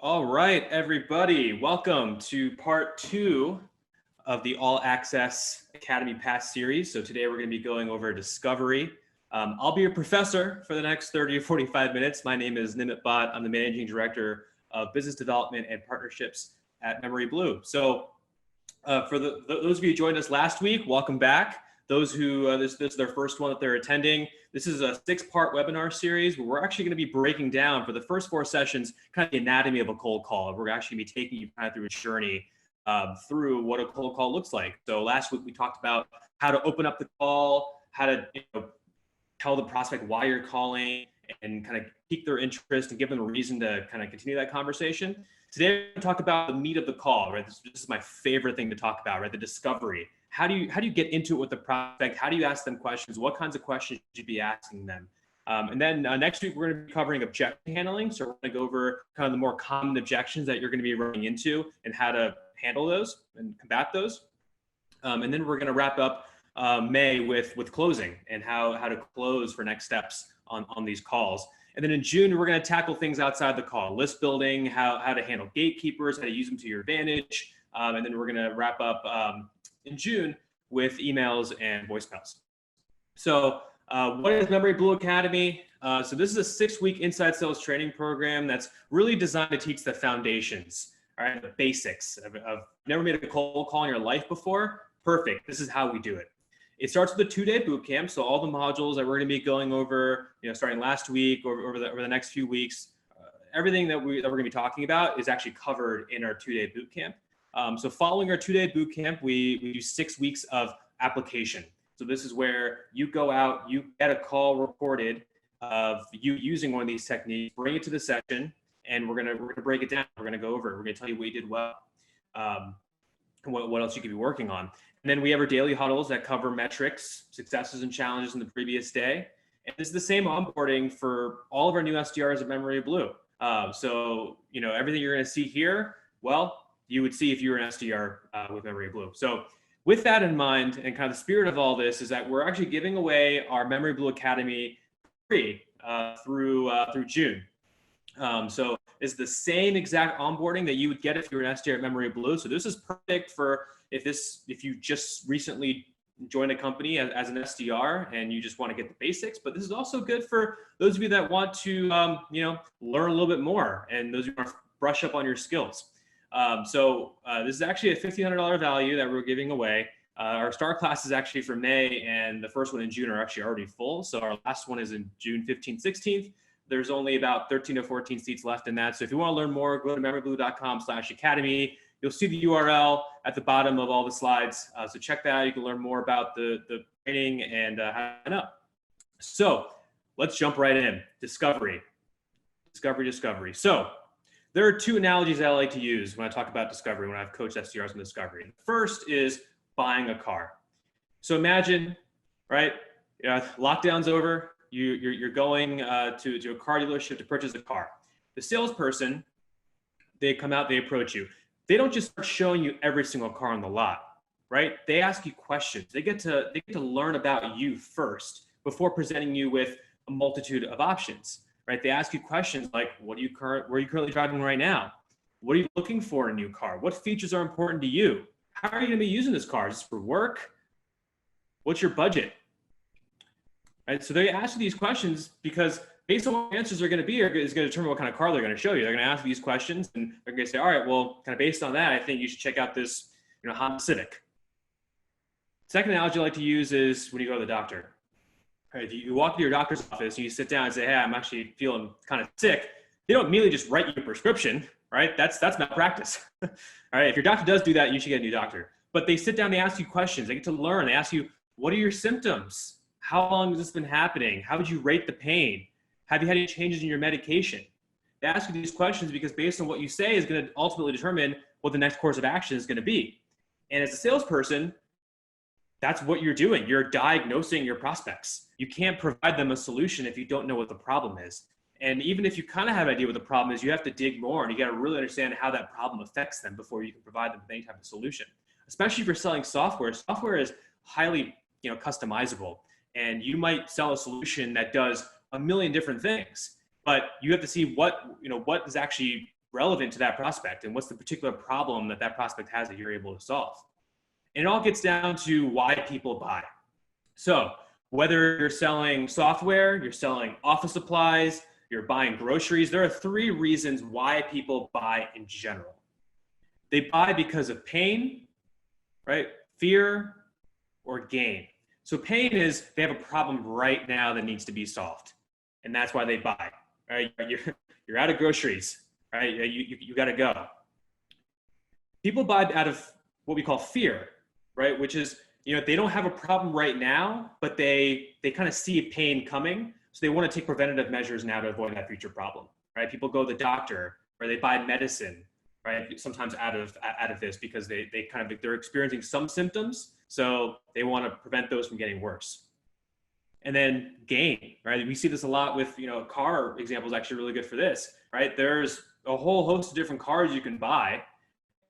All right, everybody, welcome to part 2 of the All Access Academy Pass series. So today we're going to be going over discovery. I'll be your professor for the next 30 or 45 minutes. My name is Nimit Bhatt. I'm the Managing Director of Business Development and Partnerships at memoryBlue. So for those of you who joined us last week, welcome back. Those who, this is their first one that they're attending. This is a 6-part webinar series where we're actually going to be breaking down for the first 4 sessions, kind of the anatomy of a cold call. We're actually going to be taking you kind of through a journey through what a cold call looks like. So last week we talked about how to open up the call, how to tell the prospect why you're calling and kind of pique their interest and give them a reason to kind of continue that conversation. Today we're going to talk about the meat of the call, right? This is my favorite thing to talk about, right? The discovery. How do you get into it with the prospect? How do you ask them questions? What kinds of questions should you be asking them? And then next week, we're going to be covering objection handling. So we're going to go over kind of the more common objections that you're going to be running into and how to handle those and combat those. And then we're going to wrap up May with closing and how to close for next steps on these calls. And then in June, we're going to tackle things outside the call, list building, how to handle gatekeepers, how to use them to your advantage. And then we're going to wrap up in June with emails and voicemails. So what is memoryBlue Academy? So this is a 6-week inside sales training program that's really designed to teach the foundations, all right, the basics of never made a cold call in your life before. Perfect. This is how we do it. It starts with a 2-day boot camp. So all the modules that we're going to be going over, starting last week or over the next few weeks, everything that we're going to be talking about is actually covered in our 2-day boot camp. So following our 2-day boot camp, we do 6 weeks of application. So this is where you go out, you get a call recorded of you using one of these techniques, bring it to the session, and we're gonna break it down. We're gonna go over it. We're gonna tell you what you did well, and what else you could be working on. And then we have our daily huddles that cover metrics, successes, and challenges in the previous day. And this is the same onboarding for all of our new SDRs at memoryBlue. So everything you're gonna see here, well, you would see if you were an SDR with memoryBlue. So with that in mind, and kind of the spirit of all this is that we're actually giving away our memoryBlue Academy free through June. So it's the same exact onboarding that you would get if you were an SDR at memoryBlue. So this is perfect for if you just recently joined a company as an SDR and you just want to get the basics. But this is also good for those of you that want to learn a little bit more and those who want to brush up on your skills. This is actually a $1,500 value that we're giving away. Our star class is actually for May, and the first one in June are actually already full. So our last one is in June 15th, 16th. There's only about 13 to 14 seats left in that. So if you want to learn more, go to memoryblue.com/academy. You'll see the URL at the bottom of all the slides. So check that out. You can learn more about the training and how to sign up. So let's jump right in. Discovery. So there are 2 analogies that I like to use when I talk about discovery, when I've coached SDRs on discovery. The first is buying a car. So imagine, right, lockdown's over, you're going to a car dealership to purchase a car. The salesperson, they come out, they approach you. They don't just start showing you every single car on the lot, right? They ask you questions. They get to learn about you first before presenting you with a multitude of options. Right? They ask you questions like, where are you currently driving right now? What are you looking for in a new car? What features are important to you? How are you going to be using this car? Is this for work? What's your budget? Right? So they ask you these questions because based on what the answers are going to be is going to determine what kind of car they're going to show you. They're going to ask these questions and they're going to say, all right, well, kind of based on that, I think you should check out this Honda Civic. Second analogy I like to use is when you go to the doctor. If you walk to your doctor's office and you sit down and say, hey, I'm actually feeling kind of sick, they don't immediately just write you a prescription, right? That's malpractice. All right, if your doctor does do that, you should get a new doctor. But they sit down, they ask you questions, they get to learn, they ask you, what are your symptoms? How long has this been happening? How would you rate the pain? Have you had any changes in your medication? They ask you these questions because based on what you say is going to ultimately determine what the next course of action is going to be. And as a salesperson, that's what you're doing. You're diagnosing your prospects. You can't provide them a solution if you don't know what the problem is. And even if you kind of have an idea what the problem is, you have to dig more and you got to really understand how that problem affects them before you can provide them with any type of solution. Especially if you're selling software. Software is highly, customizable, and you might sell a solution that does a million different things, but you have to see what is actually relevant to that prospect and what's the particular problem that that prospect has that you're able to solve. And it all gets down to why people buy. So whether you're selling software, you're selling office supplies, you're buying groceries, there are 3 reasons why people buy in general. They buy because of pain, right? Fear, or gain. So pain is they have a problem right now that needs to be solved. And that's why they buy, right? You're out of groceries, right? You got to go. People buy out of what we call fear, right? Which is, they don't have a problem right now, but they kind of see pain coming. So they want to take preventative measures now to avoid that future problem, right? People go to the doctor or they buy medicine, right? Sometimes out of this because they're experiencing some symptoms. So they want to prevent those from getting worse. And then gain, right? We see this a lot with, car example is actually really good for this, right? There's a whole host of different cars you can buy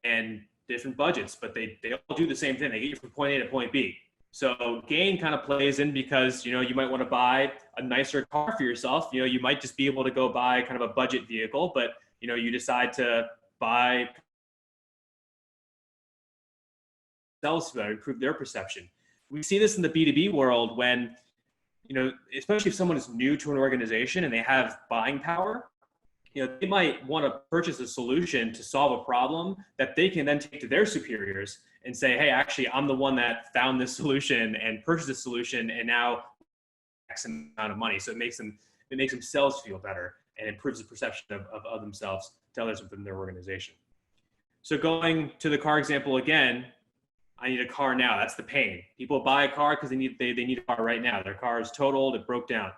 and different budgets, but they all do the same thing. They get you from point A to point B. So gain kind of plays in because, you might want to buy a nicer car for yourself. You might just be able to go buy kind of a budget vehicle, but, you decide to buy themselves to improve their perception. We see this in the B2B world when, especially if someone is new to an organization and they have buying power, they might want to purchase a solution to solve a problem that they can then take to their superiors and say, hey, actually, I'm the one that found this solution and purchased this solution and now X amount of money. So it makes themselves feel better and improves the perception of themselves to others within their organization. So going to the car example again, I need a car now. That's the pain. People buy a car because they need a car right now. Their car is totaled, it broke down.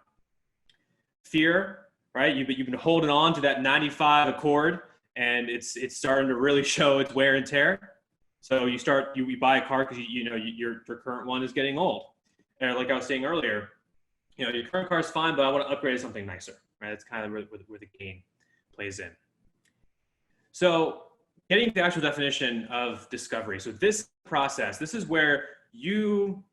Fear, right? You've been holding on to that 95 Accord and it's starting to really show its wear and tear. So you buy a car because your current one is getting old. And like I was saying earlier, your current car is fine, but I want to upgrade to something nicer, right? That's kind of where the gain plays in. So getting to the actual definition of discovery. So this process, this is where you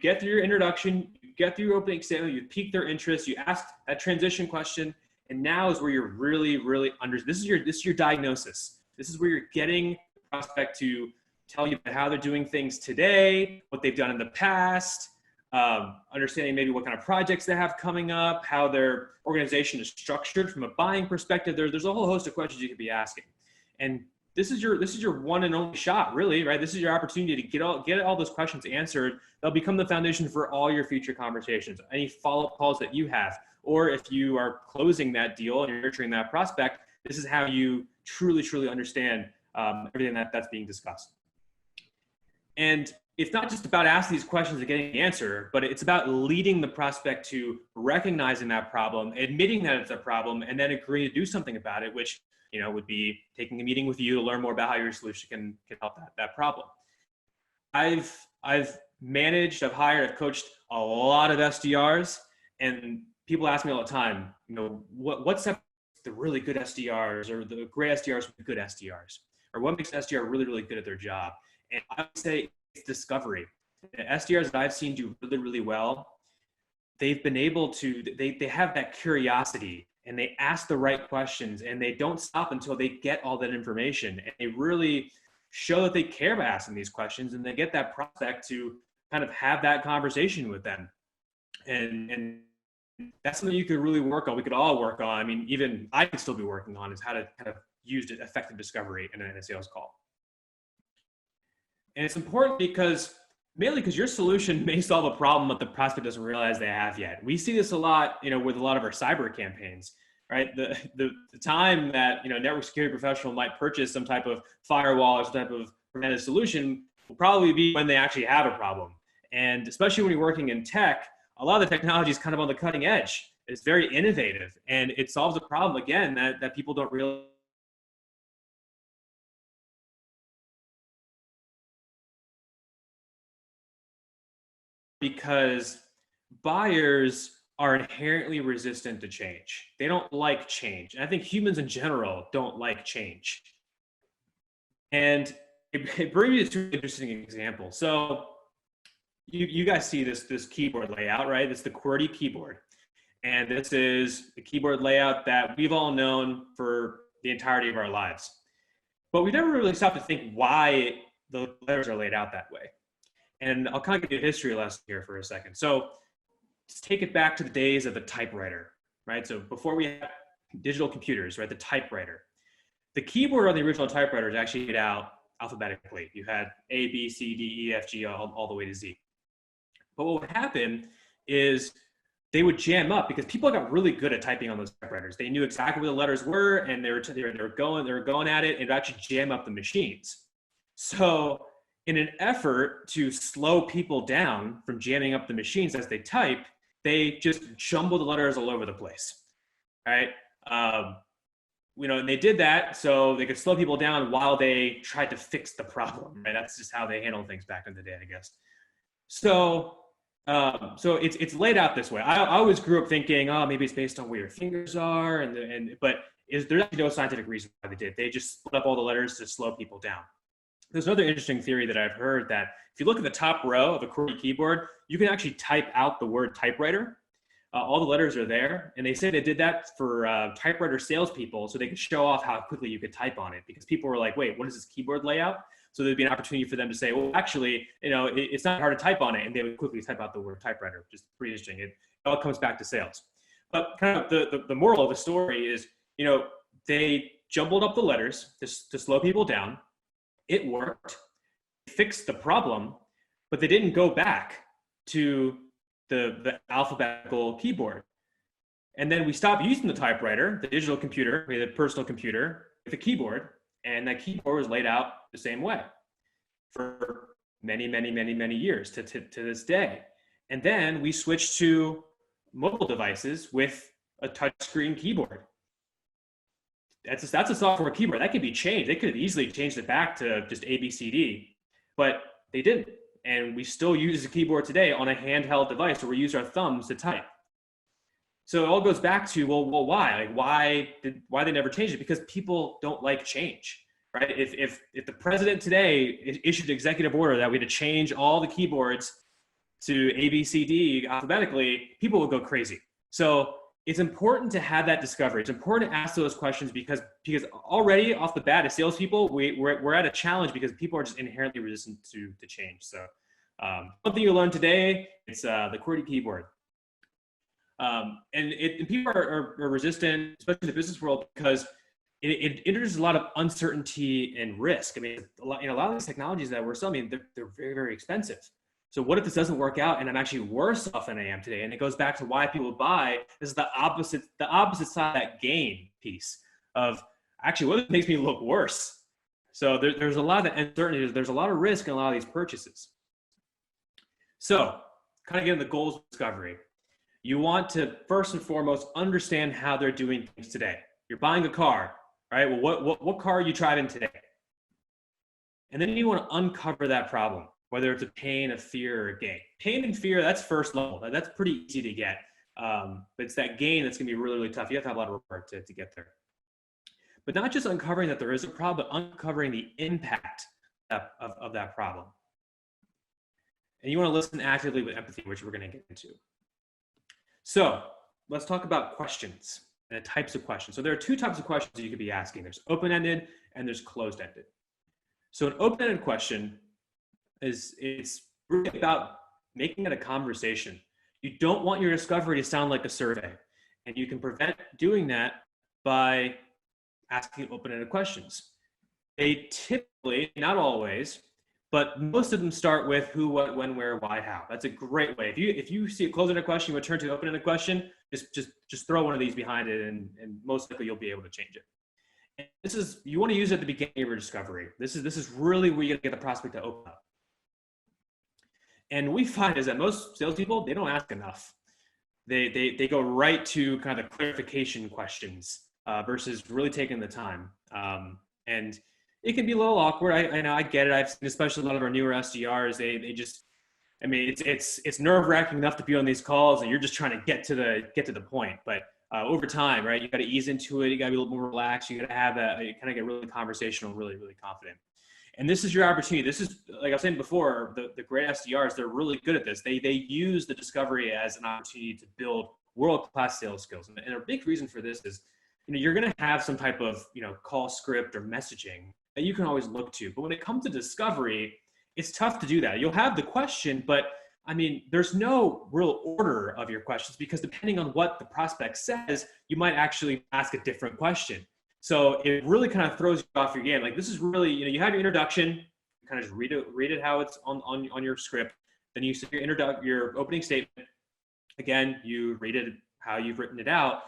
get through your introduction, you get through your opening statement, you pique their interest, you ask that transition question, and now is where you're really, really this is your diagnosis. This is where you're getting the prospect to tell you how they're doing things today, what they've done in the past, understanding maybe what kind of projects they have coming up, how their organization is structured from a buying perspective. There's a whole host of questions you could be asking. And this is your one and only shot, really, right? This is your opportunity to get all those questions answered. They'll become the foundation for all your future conversations, any follow-up calls that you have, or if you are closing that deal and you're nurturing that prospect, this is how you truly, truly understand everything that's being discussed. And it's not just about asking these questions and getting the answer, but it's about leading the prospect to recognizing that problem, admitting that it's a problem, and then agreeing to do something about it, which would be taking a meeting with you to learn more about how your solution can help that problem. I've managed, I've hired, I've coached a lot of SDRs, and people ask me all the time, what separates the really good SDRs or the great SDRs from the good SDRs, or what makes an SDR really, really good at their job? And I would say it's discovery. The SDRs that I've seen do really, really well, they've been able to, they have that curiosity and they ask the right questions and they don't stop until they get all that information. And they really show that they care about asking these questions and they get that prospect to kind of have that conversation with them. And that's something you could really work on. We could all work on. I mean, even I could still be working on is how to kind of use effective discovery in a sales call. And it's important mainly because your solution may solve a problem that the prospect doesn't realize they have yet. We see this a lot, with a lot of our cyber campaigns, right? The time that, network security professional might purchase some type of firewall or some type of preventive solution will probably be when they actually have a problem. And especially when you're working in tech, a lot of the technology is kind of on the cutting edge. It's very innovative and it solves a problem, again, that people don't realize. Because buyers are inherently resistant to change. They don't like change. And I think humans in general don't like change. And it brings me to an interesting example. So you guys see this keyboard layout, right? It's the QWERTY keyboard. And this is the keyboard layout that we've all known for the entirety of our lives. But we never really stopped to think why the letters are laid out that way. And I'll kind of give you a history lesson here for a second. So let's take it back to the days of the typewriter, right? So before we had digital computers, right, the typewriter. The keyboard on the original typewriter is actually laid out alphabetically. You had A, B, C, D, E, F, G, all the way to Z. But what would happen is they would jam up because people got really good at typing on those typewriters. They knew exactly where the letters were, and they were going at it, and it would actually jam up the machines. So in an effort to slow people down from jamming up the machines as they type, they just jumbled the letters all over the place, right? And they did that so they could slow people down while they tried to fix the problem, right? That's just how they handled things back in the day, I guess. So it's laid out this way. I always grew up thinking, oh, maybe it's based on where your fingers are, but there's actually no scientific reason why they did. They just split up all the letters to slow people down. There's another interesting theory that I've heard that if you look at the top row of a QWERTY keyboard, you can actually type out the word typewriter. All the letters are there, and they say they did that for typewriter salespeople so they could show off how quickly you could type on it, because people were like, wait, what is this keyboard layout? So there'd be an opportunity for them to say, well, actually, it's not hard to type on it, and they would quickly type out the word typewriter, which is pretty interesting. It all comes back to sales. But kind of the moral of the story is, they jumbled up the letters to slow people down. It worked, fixed the problem, but they didn't go back to the alphabetical keyboard. And then we stopped using the typewriter, the digital computer, the personal computer, with the keyboard, and that keyboard was laid out the same way for many, many, many, many years to this day. And then we switched to mobile devices with a touchscreen keyboard. That's a software keyboard. That can be changed. They could have easily changed it back to just A, B, C, D, but they didn't. And we still use the keyboard today on a handheld device where we use our thumbs to type. So it all goes back to, well, why? Like, why they never changed it? Because people don't like change, right? If the president today issued an executive order that we had to change all the keyboards to A, B, C, D alphabetically, people would go crazy. So it's important to have that discovery. It's important to ask those questions because already off the bat as salespeople, we're at a challenge because people are just inherently resistant to change. So one thing you learned today, it's the QWERTY keyboard. And people are resistant, especially in the business world, because it introduces a lot of uncertainty and risk. I mean, a lot of these technologies that we're selling, they're very, very expensive. So what if this doesn't work out and I'm actually worse off than I am today? And it goes back to why people buy. This is the opposite side of that gain piece of actually what makes me look worse. So there's a lot of uncertainty. There's a lot of risk in a lot of these purchases. So kind of getting the goals of discovery. You want to first and foremost understand how they're doing things today. You're buying a car, right? Well, what car are you driving today? And then you want to uncover that problem, whether it's a pain, a fear, or a gain. Pain and fear, that's first level. That's pretty easy to get. But it's that gain that's going to be really, really tough. You have to have a lot of work to get there. But not just uncovering that there is a problem, but uncovering the impact of that problem. And you want to listen actively with empathy, which we're going to get into. So let's talk about questions and the types of questions. So there are two types of questions that you could be asking. There's open-ended and there's closed-ended. So an open-ended question it's really about making it a conversation. You don't want your discovery to sound like a survey, and you can prevent doing that by asking open-ended questions. They typically, not always, but most of them start with who, what, when, where, why, how. That's a great way. If you see a closed-ended question, you return to an open-ended question, just throw one of these behind it, and most likely you'll be able to change it. And you want to use it at the beginning of your discovery. This is really where you're going to get the prospect to open up. And we find is that most salespeople, they don't ask enough. They go right to kind of clarification questions versus really taking the time. And it can be a little awkward. I know, I get it. I've seen, especially a lot of our newer SDRs, they just, I mean, it's nerve-wracking enough to be on these calls and you're just trying to get to the point. But over time, right, you got to ease into it. You got to be a little more relaxed. You got to have that, you kind of get really conversational, really, really confident. And this is your opportunity. This is, like I was saying before, the great SDRs, they're really good at this. They use the discovery as an opportunity to build world-class sales skills. And a big reason for this is you're going to have some type of, call script or messaging that you can always look to. But when it comes to discovery, it's tough to do that. You'll have the question, but I mean, there's no real order of your questions because depending on what the prospect says, you might actually ask a different question. So it really kind of throws you off your game. Like this is really, you have your introduction, you kind of just read it how it's on your script. Then you say your opening statement. Again, you read it how you've written it out.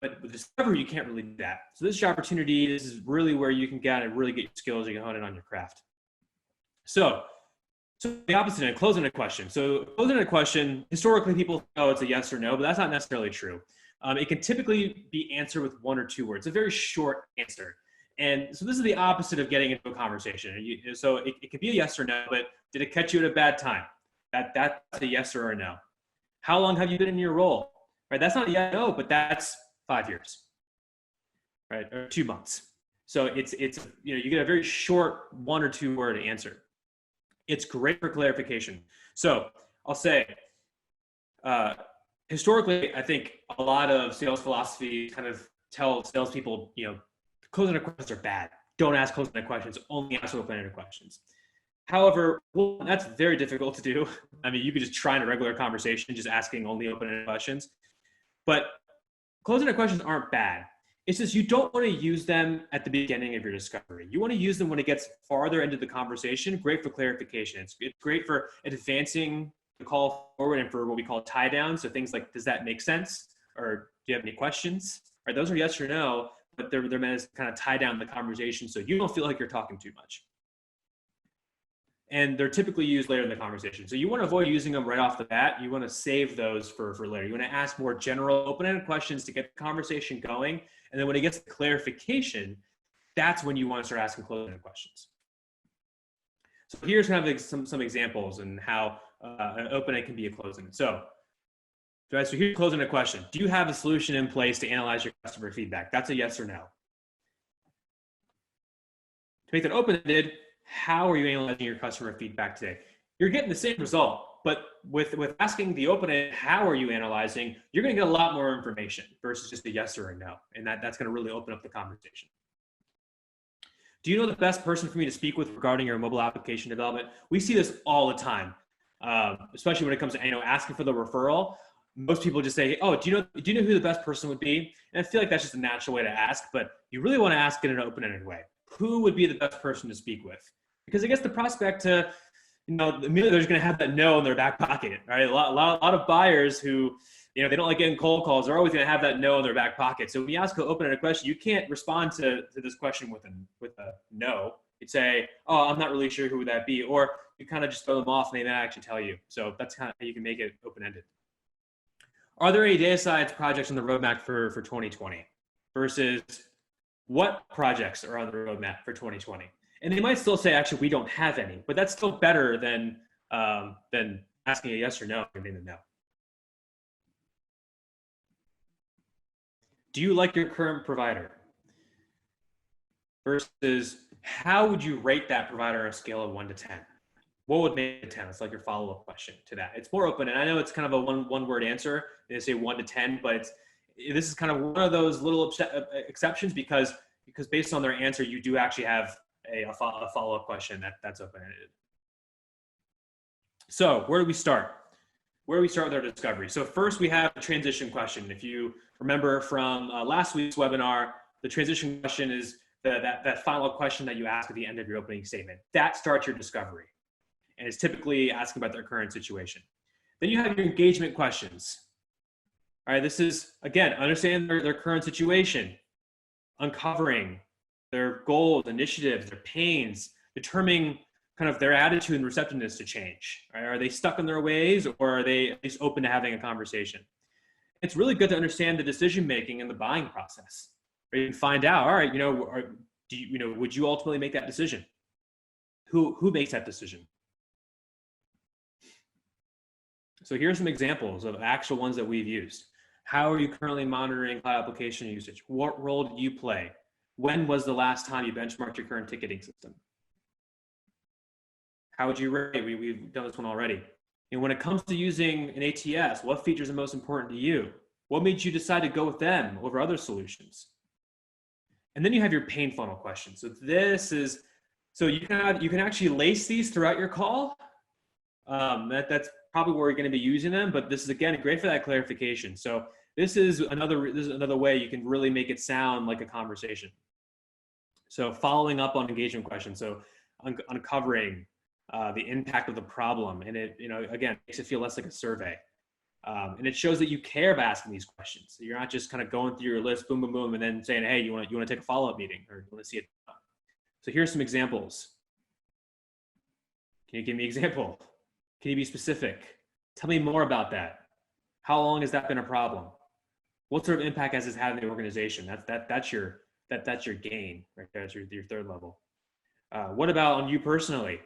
But with discovery, you can't really do that. So this is your opportunity. This is really where you can really get your skills. You can hone in on your craft. So the opposite end, closing a question. So closing a question, historically people know it's a yes or no, but that's not necessarily true. It can typically be answered with one or two words, a very short answer. And so this is the opposite of getting into a conversation. So it could be a yes or no, but did it catch you at a bad time? That's a yes or a no. How long have you been in your role? Right? That's not a yes or no, but that's 5 years, right? Or 2 months. So it's you get a very short 1 or 2 word answer. It's great for clarification. So I'll say, historically, I think a lot of sales philosophy kind of tell salespeople, closing-ended questions are bad. Don't ask closing-ended questions. Only ask open-ended questions. However, that's very difficult to do. I mean, you could just try in a regular conversation, just asking only open-ended questions. But closing-ended questions aren't bad. It's just you don't want to use them at the beginning of your discovery. You want to use them when it gets farther into the conversation. Great for clarification. It's great for advancing the call forward and for what we call tie down. So things like, does that make sense? Or do you have any questions? Right, those are yes or no, but they're meant to kind of tie down the conversation so you don't feel like you're talking too much. And they're typically used later in the conversation. So you want to avoid using them right off the bat. You want to save those for later. You want to ask more general open-ended questions to get the conversation going. And then when it gets to clarification, that's when you want to start asking closing-ended questions. So here's kind of some examples and how an open-end can be a closing. So here's a closing-ended question. Do you have a solution in place to analyze your customer feedback? That's a yes or no. To make that open-ended, how are you analyzing your customer feedback today? You're getting the same result, but with asking the open-ended, how are you analyzing, you're going to get a lot more information versus just a yes or a no. And that's going to really open up the conversation. Do you know the best person for me to speak with regarding your mobile application development? We see this all the time, especially when it comes to asking for the referral. Most people just say, oh, do you know who the best person would be? And I feel like that's just a natural way to ask, but you really want to ask in an open-ended way. Who would be the best person to speak with? Because it gets the prospect to, immediately they're just going to have that no in their back pocket, right? A lot of buyers who, they don't like getting cold calls. They're always going to have that no in their back pocket. So when you ask an open-ended question, you can't respond to this question with a no. You'd say, oh, I'm not really sure who would that be, or you kind of just throw them off and they may not actually tell you. So that's kind of how you can make it open-ended. Are there any data science projects on the roadmap for 2020 versus what projects are on the roadmap for 2020? And they might still say, actually, we don't have any, but that's still better than asking a yes or no and getting a no. Do you like your current provider? Versus how would you rate that provider on a scale of 1 to 10? What would make it 10? It's like your follow-up question to that. It's more open. And I know it's kind of a one word answer. They say 1 to 10, but this is kind of one of those little exceptions because based on their answer, you do actually have a follow-up question that's open-ended. So where do we start? Where do we start with our discovery? So first we have a transition question. If you remember from last week's webinar, the transition question is that final question that you ask at the end of your opening statement. That starts your discovery. And it's typically asking about their current situation. Then you have your engagement questions. All right, this is, again, understanding their current situation, uncovering their goals, initiatives, their pains, determining kind of their attitude and receptiveness to change. Right? Are they stuck in their ways or are they at least open to having a conversation? It's really good to understand the decision-making and the buying process. Right? You can find out, all right, would you ultimately make that decision? Who makes that decision? So here's some examples of actual ones that we've used. How are you currently monitoring cloud application usage? What role did you play? When was the last time you benchmarked your current ticketing system? How would you rate? We've done this one already. And when it comes to using an ATS, what features are most important to you? What made you decide to go with them over other solutions? And then you have your pain funnel question. So you can actually lace these throughout your call. That's probably where you're going to be using them, but this is, again, great for that clarification. So this is another way you can really make it sound like a conversation. So following up on engagement questions. So uncovering the impact of the problem, and it, again, makes it feel less like a survey. And it shows that you care about asking these questions. So you're not just kind of going through your list, boom, boom, boom, and then saying, hey, you want to take a follow-up meeting, or you want to see it? So here's some examples. Can you give me an example? Can you be specific? Tell me more about that. How long has that been a problem? What sort of impact has this had on the organization? That's your gain right there. That's your third level. What about on you personally?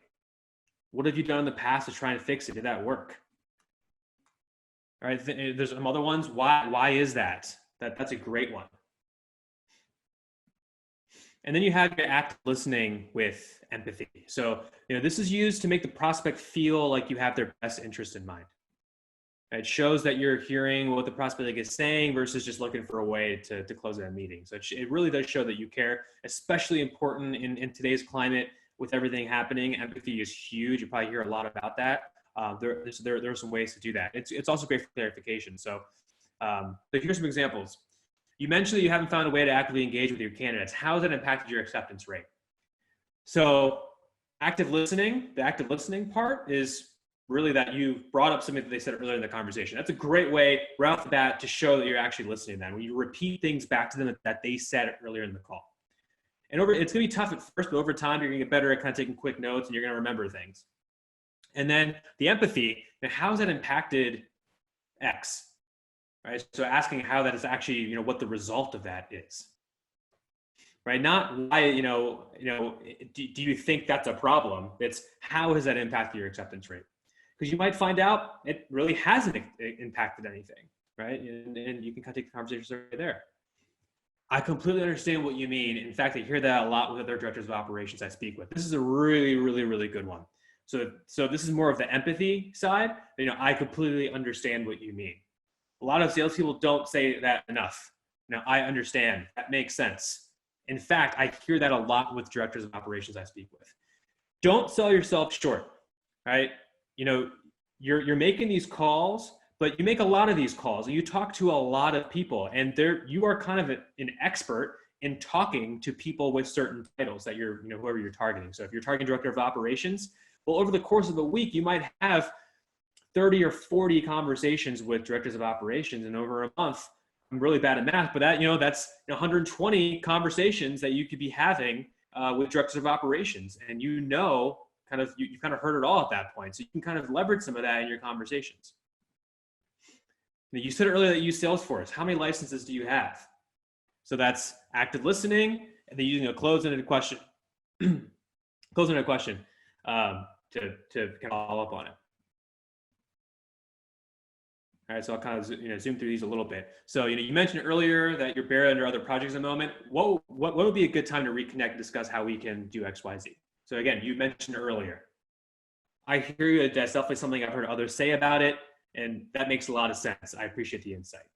What have you done in the past to try and fix it? Did that work? All right, there's some other ones. Why is that? That's a great one. And then you have your active listening with empathy. So, this is used to make the prospect feel like you have their best interest in mind. It shows that you're hearing what the prospect is saying versus just looking for a way to close that meeting. So it really does show that you care, especially important in today's climate with everything happening. Empathy is huge. You probably hear a lot about that. There are some ways to do that. It's also great for clarification. So here's some examples. You mentioned that you haven't found a way to actively engage with your candidates. How has that impacted your acceptance rate? So the active listening part is really that you brought up something that they said earlier in the conversation. That's a great way right off the bat to show that you're actually listening to them. When you repeat things back to them that they said earlier in the call. And it's gonna be tough at first, but over time, you're gonna get better at kind of taking quick notes and you're gonna remember things. And then the empathy, and how has that impacted X? Right? So asking how that is actually, what the result of that is. Right? Not why, do you think that's a problem? It's how has that impacted your acceptance rate? Because you might find out it really hasn't impacted anything, right? And you can kind of take the conversation right there. I completely understand what you mean. In fact, I hear that a lot with other directors of operations I speak with. This is a really, really, really good one. So this is more of the empathy side. I completely understand what you mean. A lot of salespeople don't say that enough. I understand. That makes sense. In fact, I hear that a lot with directors of operations I speak with. Don't sell yourself short, right? You're making these calls, but you make a lot of these calls and you talk to a lot of people, and you are kind of an expert in talking to people with certain titles that you're, whoever you're targeting. So if you're targeting director of operations, well, over the course of a week, you might have 30 or 40 conversations with directors of operations, and over a month, I'm really bad at math, but that's 120 conversations that you could be having with directors of operations, and you've kind of heard it all at that point. So you can kind of leverage some of that in your conversations. You said earlier that you use Salesforce. How many licenses do you have? So that's active listening, and then using a close-ended question, to kind of follow up on it. All right, so I'll kind of zoom through these a little bit. So you mentioned earlier that you're buried under other projects at the moment. What would be a good time to reconnect and discuss how we can do X, Y, Z? So again, you mentioned earlier. I hear you. That's definitely something I've heard others say about it, and that makes a lot of sense. I appreciate the insight.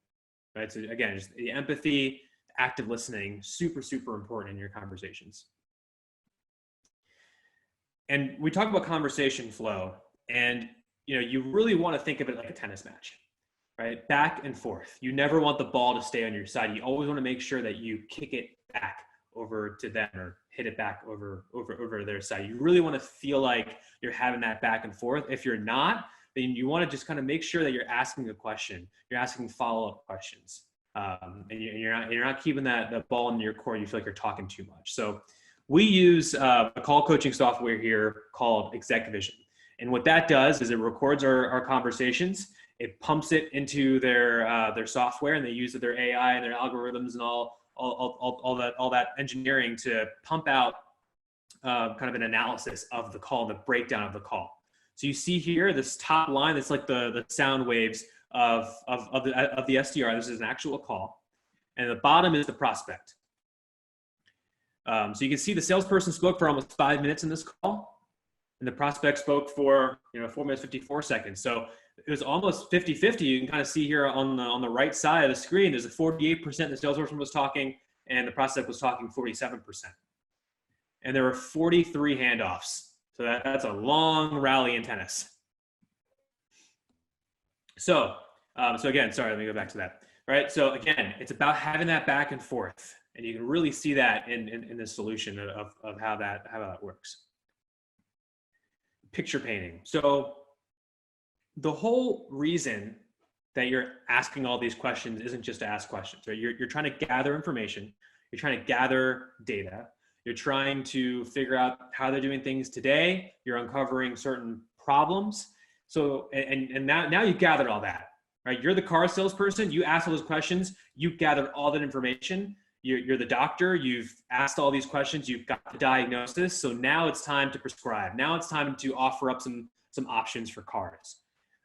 Right. So again, just the empathy, active listening, super, super important in your conversations. And we talk about conversation flow, and you really want to think of it like a tennis match. Right? Back and forth. You never want the ball to stay on your side. You always want to make sure that you kick it back over to them or hit it back over their side. You really want to feel like you're having that back and forth. If you're not, then you want to just kind of make sure that you're asking a question. You're asking follow-up questions. And you're not keeping that ball in your court. You feel like you're talking too much. So we use a call coaching software here called ExecVision. And what that does is it records our conversations. It pumps it into their software, and they use their AI and their algorithms and all that engineering to pump out kind of an analysis of the call, the breakdown of the call. So you see here this top line that's like the sound waves of the SDR. This is an actual call, and the bottom is the prospect. So you can see the salesperson spoke for almost 5 minutes in this call, and the prospect spoke for 4 minutes 54 seconds. So it was almost 50-50. You can kind of see here on the right side of the screen, there's a 48% the salesperson was talking, and the prospect was talking 47%. And there were 43 handoffs. So that's a long rally in tennis. So again, sorry, let me go back to that. All right, so again, it's about having that back and forth. And you can really see that in the solution of how that works. Picture painting. So the whole reason that you're asking all these questions isn't just to ask questions, right? You're trying to gather information. You're trying to gather data. You're trying to figure out how they're doing things today. You're uncovering certain problems. So, and now you've gathered all that, right? You're the car salesperson. You asked all those questions. You've gathered all that information. You're the doctor. You've asked all these questions. You've got the diagnosis. So now it's time to prescribe. Now it's time to offer up some options for cars.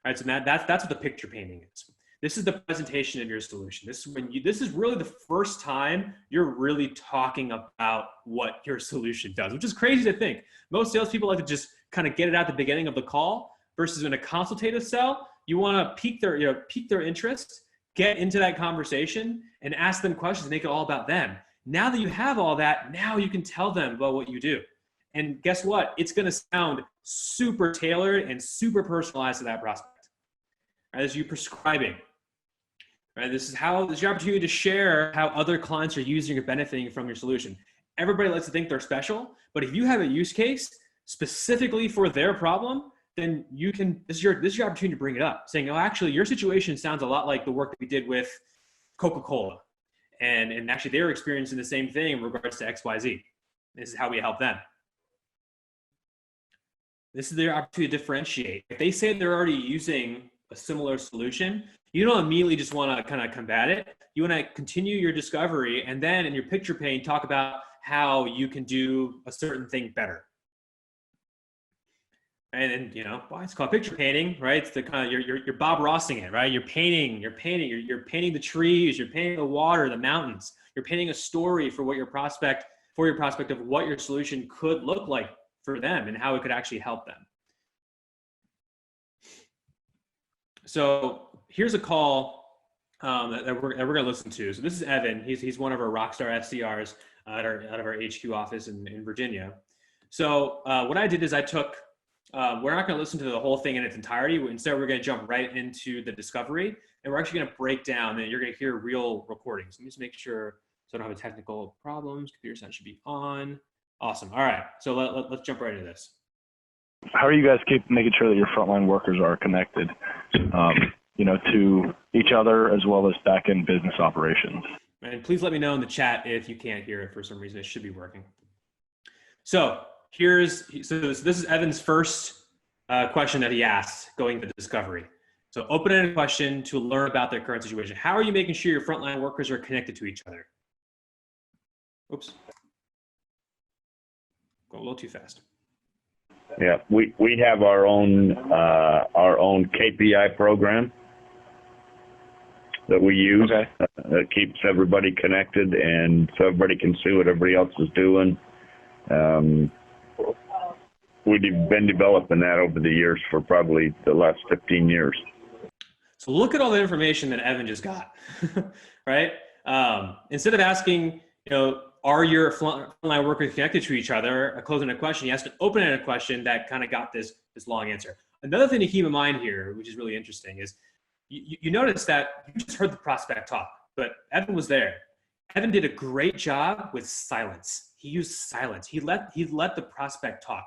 All right, so that's what the picture painting is. This is the presentation of your solution. This is really the first time you're really talking about what your solution does, which is crazy to think. Most salespeople like to just kind of get it at the beginning of the call, versus in a consultative sell, you want to pique their interest, get into that conversation, and ask them questions and make it all about them. Now that you have all that, now you can tell them about what you do. And guess what? It's going to sound super tailored and super personalized to that prospect. Right, as you prescribing. Right, this is your opportunity to share how other clients are using or benefiting from your solution. Everybody likes to think they're special, but if you have a use case specifically for their problem, then this is your opportunity to bring it up, saying, oh, actually, your situation sounds a lot like the work that we did with Coca-Cola. And actually, they were experiencing the same thing in regards to XYZ. This is how we help them. This is their opportunity to differentiate. If they say they're already using a similar solution, you don't immediately just want to kind of combat it. You want to continue your discovery, and then in your picture paint, talk about how you can do a certain thing better. And why it's called picture painting, right? It's the kind of you're Bob Rossing it, right? You're painting the trees, you're painting the water, the mountains. You're painting a story for your prospect of what your solution could look like for them and how it could actually help them. So here's a call that we're going to listen to. So this is Evan. He's one of our rockstar SDRs out of our HQ office in Virginia. So what I did is I took. We're not going to listen to the whole thing in its entirety. Instead, we're going to jump right into the discovery, and we're actually going to break down. And you're going to hear real recordings. Let me just make sure so I don't have technical problems. Computer sound should be on. Awesome. All right. So let's jump right into this. How are you guys making sure that your frontline workers are connected, to each other as well as back-end business operations? And please let me know in the chat if you can't hear it for some reason. It should be working. So this is Evan's first question that he asked going to discovery. So open-ended question to learn about their current situation. How are you making sure your frontline workers are connected to each other? Oops. Going a little too fast. Yeah, we have our own KPI program that we use. Okay. That keeps everybody connected, and so everybody can see what everybody else is doing. We've been developing that over the years for probably the last 15 years. So look at all the information that Evan just got, right? Instead of asking, are your frontline workers connected to each other, a closing-ended question, he asked an open-ended question that kind of got this long answer. Another thing to keep in mind here, which is really interesting, is you notice that you just heard the prospect talk, but Evan was there. Evan did a great job with silence. He used silence. He let the prospect talk.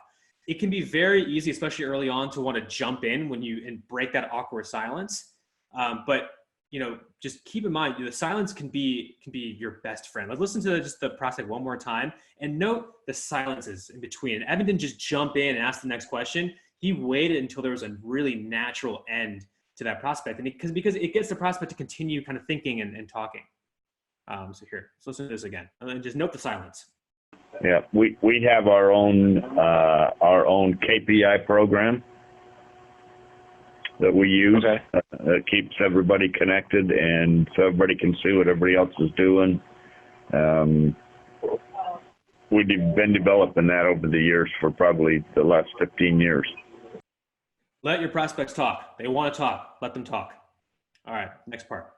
It can be very easy, especially early on, to want to jump in and break that awkward silence. But just keep in mind, the silence can be your best friend. Let's listen to just the prospect one more time and note the silences in between. And Evan didn't just jump in and ask the next question. He waited until there was a really natural end to that prospect, and because it gets the prospect to continue kind of thinking and talking. So here, let's listen to this again, and just note the silence. Yeah, we have our own KPI program that we use. Okay. That keeps everybody connected, and so everybody can see what everybody else is doing. We've been developing that over the years for probably the last 15 years. Let your prospects talk. They want to talk. Let them talk. All right, next part.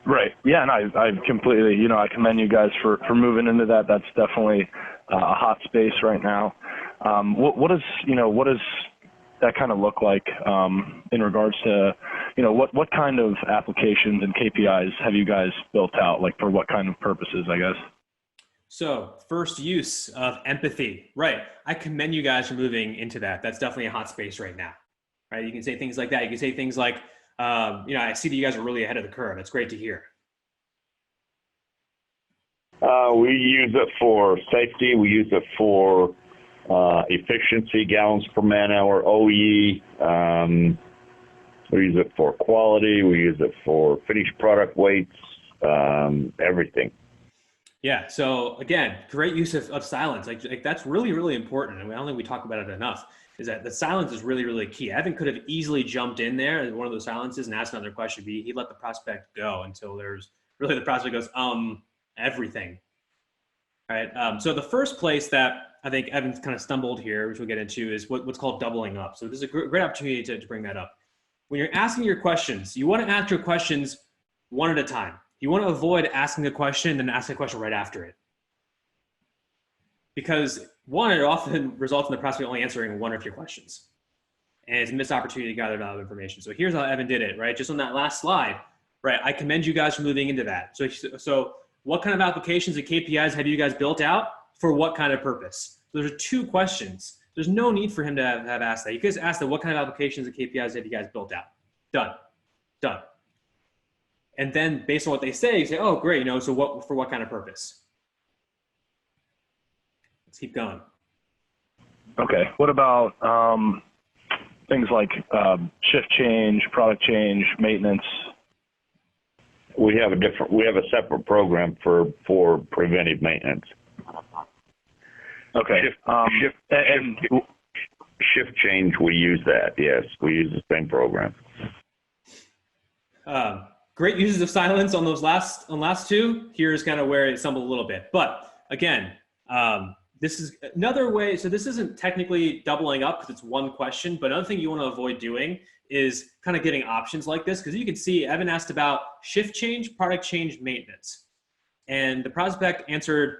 Right. Yeah, and I completely, I commend you guys for moving into that. That's definitely a hot space right now. What does that kind of look like in regards to, what kind of applications and KPIs have you guys built out, like for what kind of purposes, I guess? So first use of empathy, right? I commend you guys for moving into that. That's definitely a hot space right now, right? You can say things like that. You can say things like, I see that you guys are really ahead of the curve. That's great to hear. We use it for safety. We use it for efficiency, gallons per man hour, OE. We use it for quality. We use it for finished product weights, everything. Yeah. So again, great use of silence. Like that's really, really important. And I don't think we talk about it enough, is that the silence is really, really key. Evan could have easily jumped in there at one of those silences and asked another question, but he let the prospect go until the prospect goes, everything. All right. So the first place that I think Evan's kind of stumbled here, which we'll get into, is what's called doubling up. So this is a great opportunity to bring that up. When you're asking your questions, you want to ask your questions one at a time. You want to avoid asking a question and then ask a question right after it. Because one, it often results in the prospect only answering one of your questions. And it's a missed opportunity to gather a lot of information. So here's how Evan did it, right? Just on that last slide, right? I commend you guys for moving into that. So what kind of applications and KPIs have you guys built out for what kind of purpose? So there's two questions. There's no need for him to have asked that. You guys asked that, what kind of applications and KPIs have you guys built out? Done. And then based on what they say, you say, oh, great, so for what kind of purpose? Let's keep going. Okay. What about things like shift change, product change, maintenance? We have a separate program for preventive maintenance. Okay. Shift change, we use that. Yes, we use the same program. Great uses of silence on those last two. Here's kind of where it stumbled a little bit. But again, this is another way. So this isn't technically doubling up because it's one question, but another thing you want to avoid doing is kind of getting options like this. Because you can see Evan asked about shift change, product change, maintenance. And the prospect answered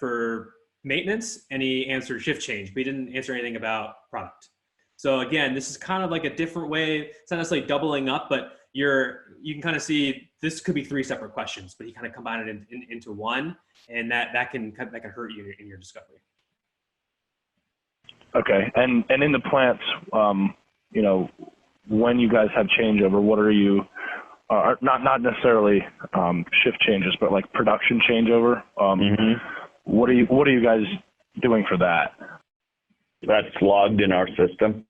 for maintenance, and he answered shift change, but he didn't answer anything about product. So again, this is kind of like a different way. It's not necessarily doubling up, but you can kind of see this could be three separate questions, but he kind of combined it into one, and that can hurt you in your discovery. Okay, and in the plants, when you guys have changeover, what are you? Not necessarily shift changes, but like production changeover. What are you guys doing for that? That's logged in our system.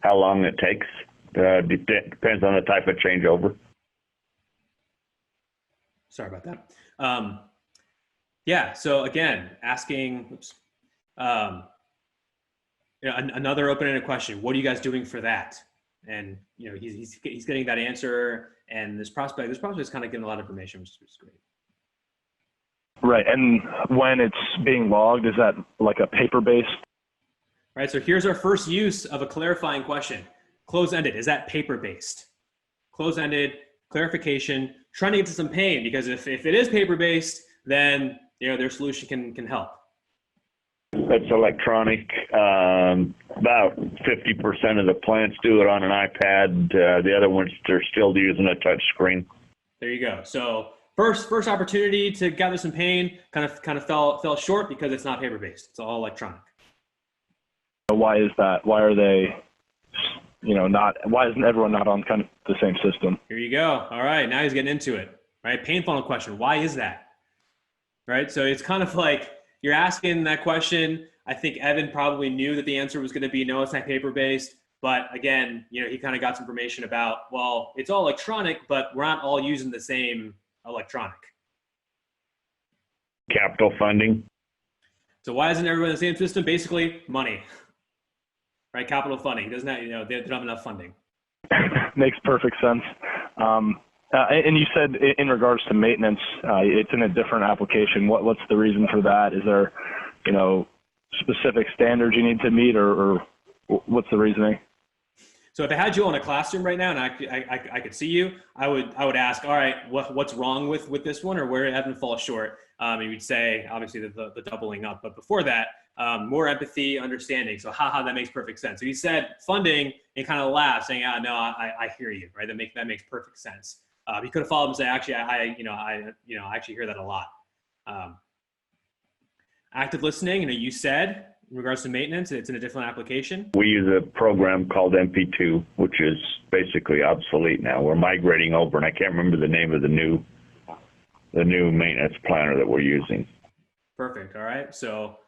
How long it takes depends on the type of changeover. Sorry about that. Yeah. So again, asking. Another open-ended question. What are you guys doing for that? And he's getting that answer. And this prospect is kind of getting a lot of information, which is great. Right. And when it's being logged, is that like a paper-based? Right. So here's our first use of a clarifying question. Close-ended. Is that paper-based? Close-ended, clarification, trying to get to some pain, because if it is paper-based, then their solution can help. It's electronic. About 50% of the plants do it on an iPad. The other ones, they're still using a touch screen. There you go. So first opportunity to gather some pain kind of fell short because it's not paper-based. It's all electronic. Why is that? Why are they, why isn't everyone not on kind of the same system? Here you go. All right. Now he's getting into it, right? Pain funnel question. Why is that? Right. So it's kind of like you're asking that question. I think Evan probably knew that the answer was going to be no, it's not paper-based. But again, he kind of got some information about, well, it's all electronic, but we're not all using the same electronic. Capital funding. So why isn't everyone in the same system? Basically, money. Right, capital funding. Doesn't that, they don't have enough funding. Makes perfect sense. And you said in regards to maintenance, it's in a different application. What's the reason for that? Is there, specific standards you need to meet, or what's the reasoning? So if I had you in a classroom right now and I could see you, I would ask, all right, what's wrong with this one, or where did Evan fall short? And you'd say, obviously, the doubling up. But before that, more empathy, understanding. So that makes perfect sense. So you said funding and kind of laughed, saying, no, I hear you, right? That makes perfect sense. You could have followed up and say, actually, I actually hear that a lot. Active listening, you said, in regards to maintenance, it's in a different application. We use a program called MP2, which is basically obsolete now. We're migrating over, and I can't remember the name of the new maintenance planner that we're using. Perfect. All right. So,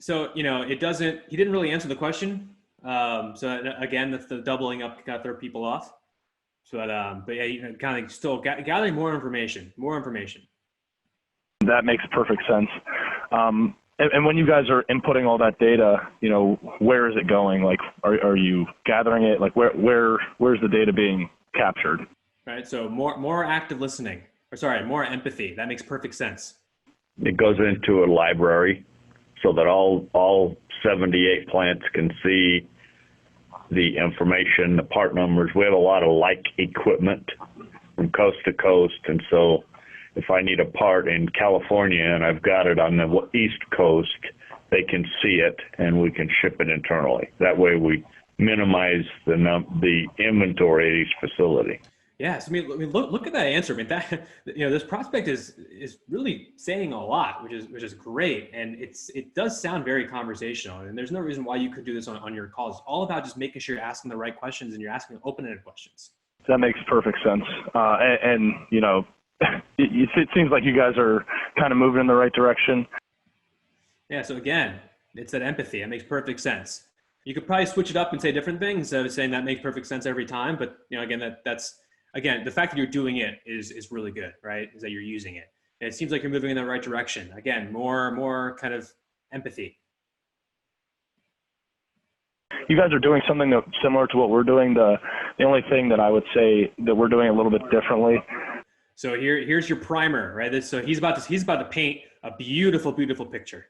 it doesn't. He didn't really answer the question. So again, that's the doubling up kind of throw people off. So, but yeah, kind of still gathering more information. That makes perfect sense. And when you guys are inputting all that data, where is it going? Like, are you gathering it? Like, where's the data being captured? Right. So more active listening, more empathy. That makes perfect sense. It goes into a library so that all 78 plants can see the information, the part numbers. We have a lot of like equipment from coast to coast, and so if I need a part in California and I've got it on the East Coast, they can see it and we can ship it internally. That way we minimize the inventory at each facility. Yes, look at that answer. That this prospect is really saying a lot, which is great, and it does sound very conversational. And there's no reason why you could do this on your calls. It's all about just making sure you're asking the right questions and you're asking open-ended questions. That makes perfect sense. It seems like you guys are kind of moving in the right direction. Yeah. So again, it's that empathy. It makes perfect sense. You could probably switch it up and say different things instead of saying that makes perfect sense every time. But again, that's the fact that you're doing it is really good, right? Is that you're using it. And it seems like you're moving in the right direction. Again, more kind of empathy. You guys are doing something similar to what we're doing. The only thing that I would say that we're doing a little bit differently. So here's your primer, right? So he's about to paint a beautiful picture.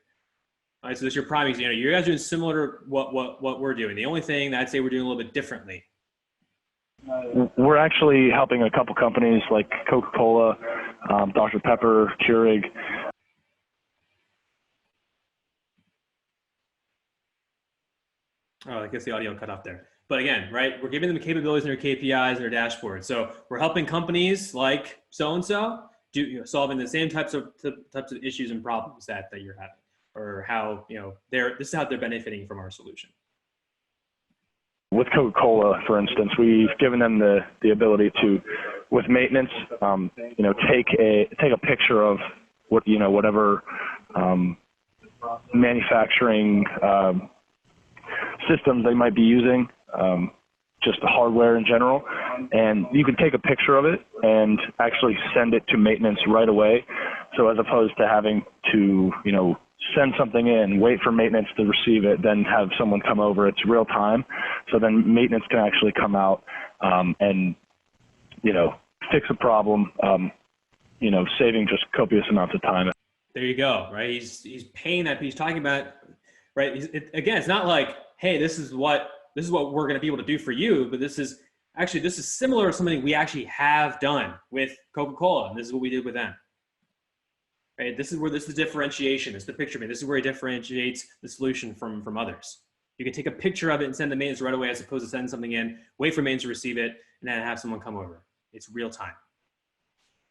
All right, so this is your primer. You guys are doing similar to what we're doing. The only thing that I'd say we're doing a little bit differently. We're actually helping a couple companies like Coca-Cola, Dr. Pepper, Keurig. Oh, I guess the audio cut off there. But again, right, we're giving them the capabilities in their KPIs and their dashboard. So we're helping companies like so-and-so solving the same types of issues and problems that you're having, or how, this is how they're benefiting from our solution. With Coca-Cola, for instance, we've given them the ability to, with maintenance, take a picture of whatever manufacturing systems they might be using, just the hardware in general, and you can take a picture of it and actually send it to maintenance right away. So as opposed to having to, send something in, wait for maintenance to receive it, then have someone come over, it's real time. So then maintenance can actually come out and, fix a problem, saving just copious amounts of time. There you go, right? He's paying that. He's talking about, right? Again, it's not like, hey, this is what we're going to be able to do for you, but this is similar to something we actually have done with Coca-Cola, and this is what we did with them. Right? This is the differentiation. It's the picture. This is where it differentiates the solution from others. You can take a picture of it and send the maintenance right away, as opposed to sending something in, wait for maintenance to receive it, and then have someone come over. It's real time.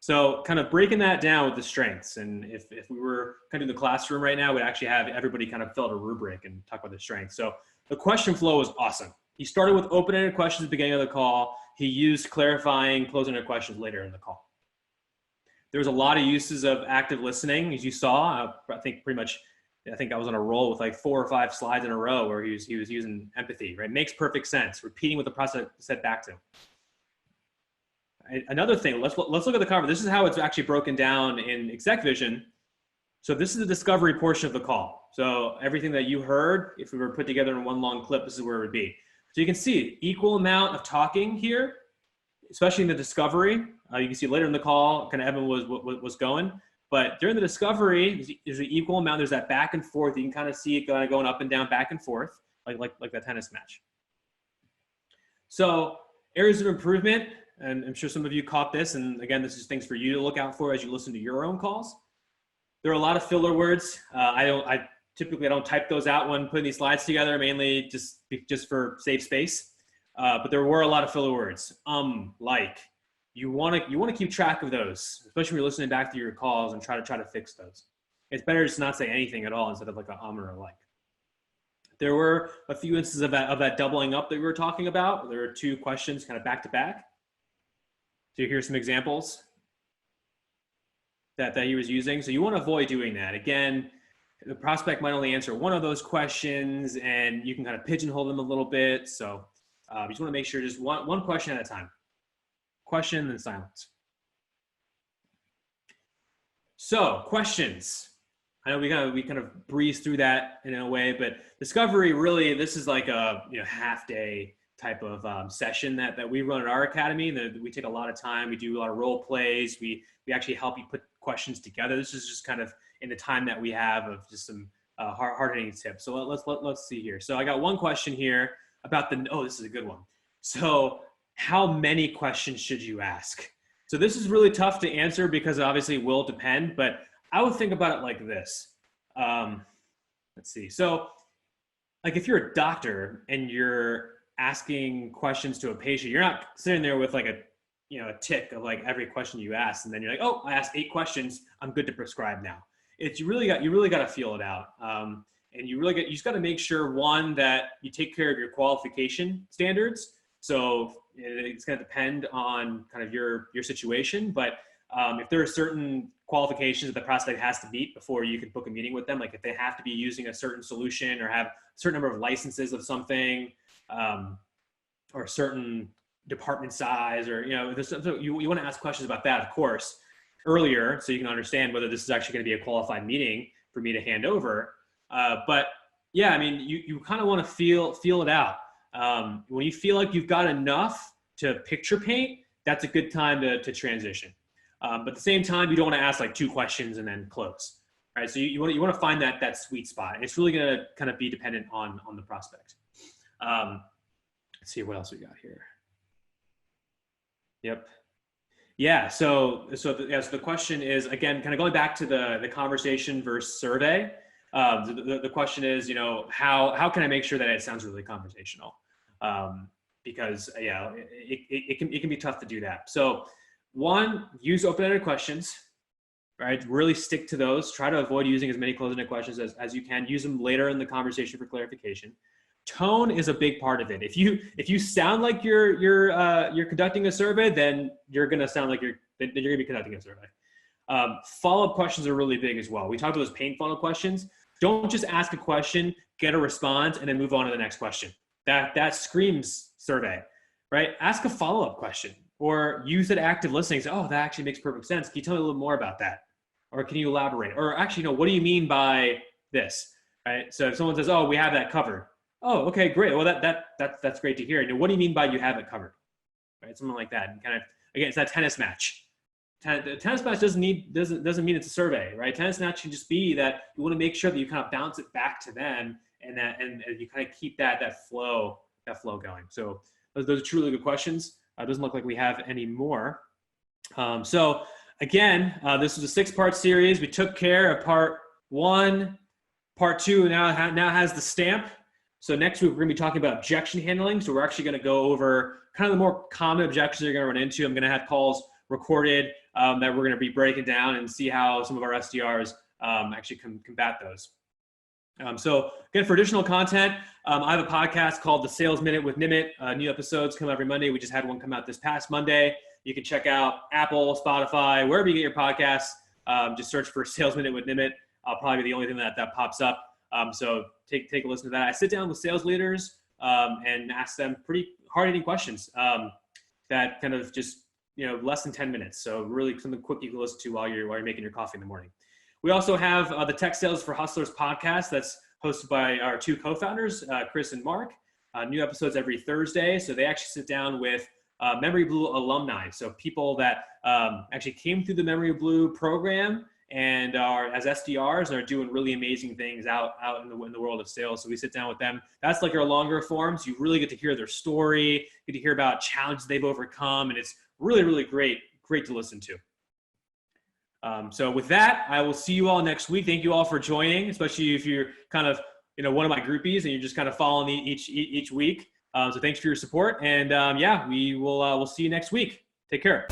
So kind of breaking that down with the strengths. And if we were kind of in the classroom right now, we'd actually have everybody kind of fill out a rubric and talk about the strengths. So the question flow was awesome. He started with open-ended questions at the beginning of the call. He used clarifying, closing-ended questions later in the call. There was a lot of uses of active listening, as you saw. I think I was on a roll with like 4 or 5 slides in a row where he was using empathy, right? Makes perfect sense. Repeating what the process said back to him. Another thing, let's look at the cover. This is how it's actually broken down in ExecVision. So this is the discovery portion of the call. So everything that you heard, if we were put together in one long clip, this is where it would be. So you can see equal amount of talking here, especially in the discovery. You can see later in the call, kind of Evan was going, But during the discovery, there's an equal amount. There's that back and forth. You can kind of see it kind of going up and down, back and forth, like that tennis match. So areas of improvement, and I'm sure some of you caught this. And again, this is things for you to look out for as you listen to your own calls. There are a lot of filler words. I typically don't type those out when putting these slides together, mainly just for safe space. But there were a lot of filler words. Like. You want to keep track of those, especially when you're listening back to your calls, and try to fix those. It's better just not say anything at all instead of like a or a like. There were a few instances of that doubling up that we were talking about. There were 2 questions kind of back to back. So here's some examples that he was using. So you want to avoid doing that. Again, the prospect might only answer one of those questions, and you can kind of pigeonhole them a little bit. So you just want to make sure just one question at a time. Question and silence. So questions. I know we kind of breeze through that in a way, but discovery, really, this is like a half day type of session that we run at our academy. That we take a lot of time. We do a lot of role plays. We actually help you put questions together. This is just kind of in the time that we have of just some hard-hitting tips. So let's see here. So I got one question here about this is a good one. So how many questions should you ask? So this is really tough to answer because it obviously will depend, but I would think about it like this. Let's see. So like if you're a doctor and you're asking questions to a patient, you're not sitting there with like a tick of like every question you ask. And then you're like, oh, I asked 8 questions. I'm good to prescribe now. You really got to feel it out. And you just got to make sure, one, that you take care of your qualification standards. So it's going to depend on kind of your situation, but if there are certain qualifications that the prospect has to meet before you can book a meeting with them, like if they have to be using a certain solution or have a certain number of licenses of something, or a certain department size, or you want to ask questions about that, of course, earlier, so you can understand whether this is actually going to be a qualified meeting for me to hand over. But yeah, I mean, you kind of want to feel it out. When you feel like you've got enough to picture paint, that's a good time to transition. But at the same time, you don't want to ask like 2 questions and then close, right? So you want to find that sweet spot. And it's really going to kind of be dependent on the prospect. Let's see what else we got here. Yep. Yeah. So the question is, again, kind of going back to the conversation versus survey. The question is, how can I make sure that it sounds really conversational? Because it can be tough to do that. So 1, use open-ended questions, right? Really stick to those. Try to avoid using as many closed-ended questions as you can. Use them later in the conversation for clarification. Tone is a big part of it. If you sound like you're conducting a survey, then you're going to sound like you're going to be conducting a survey. Follow-up questions are really big as well. We talked about those pain funnel questions. Don't just ask a question, get a response, and then move on to the next question. That screams survey, right? Ask a follow-up question or use that active listening. Say, oh, that actually makes perfect sense. Can you tell me a little more about that? Or can you elaborate? Or actually, what do you mean by this, right? So if someone says, oh, we have that covered. Oh, okay, great. Well, that's great to hear. What do you mean by you have it covered, right? Something like that. And kind of, again, it's that tennis match. The tennis match doesn't mean it's a survey, right? Tennis match can just be that you want to make sure that you kind of bounce it back to them, and you kind of keep that flow going. So those are truly good questions. It doesn't look like we have any more. So again, this was a 6-part series. We took care of part 1, part 2 now has the stamp. So next week we're going to be talking about objection handling. So we're actually going to go over kind of the more common objections you're going to run into. I'm going to have calls recorded that we're going to be breaking down and see how some of our SDRs actually combat those. So again, for additional content, I have a podcast called The Sales Minute with Nimit. New episodes come every Monday. We just had one come out this past Monday. You can check out Apple, Spotify, wherever you get your podcasts. Just search for Sales Minute with Nimit. I'll probably be the only thing that pops up. So take a listen to that. I sit down with sales leaders and ask them pretty hard-hitting questions that kind of just, less than 10 minutes. So really something quick you can listen to while you're making your coffee in the morning. We also have the Tech Sales for Hustlers podcast that's hosted by our 2 co-founders, Chris and Mark. New episodes every Thursday. So they actually sit down with memoryBlue alumni. So people that actually came through the memoryBlue program and are as SDRs and are doing really amazing things out in the world of sales. So we sit down with them. That's like our longer forms. You really get to hear their story, get to hear about challenges they've overcome, and it's really great to listen to. So with that, I will see you all next week. Thank you all for joining, especially if you're kind of one of my groupies and you're just kind of following each week. So thanks for your support, and yeah, we'll see you next week. Take care.